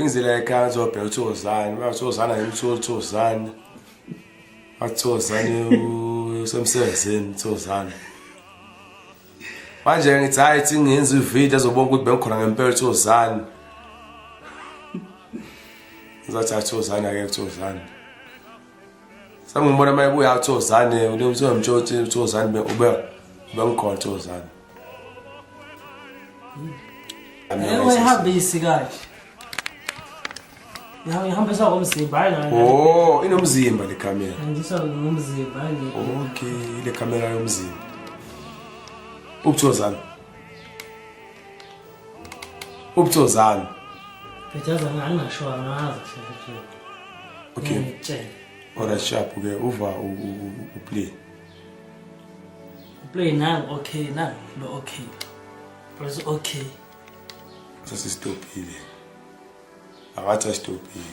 bengizela ekhaya ngizobheka uThozani, bathozana ngemtholi Thozani usemsebenzini Thozani. Manje ngithi hayi thi ngenza ivideo azobonga ukuthi bengikhona ngempela Thozani. Ngizathi Thozani ake Thozani. Sangibona mayebuya Thozani, unomtshoti Thozani bengikhona Thozani. Uyahambisi kahle. Ihambisa ngomzimba hayi ngani. Oh, inomzimba le camera. Ngisa ngomzimba hayi. Okay, ile camera yomzimba. Uph'uThozani. Uph'uThozani. Bejaza ngingasho ngazi hle. Okay. Ora sharp ke uva uplay. Play now okay now no okay. Press okay. Sasistopile. Awathi stopile.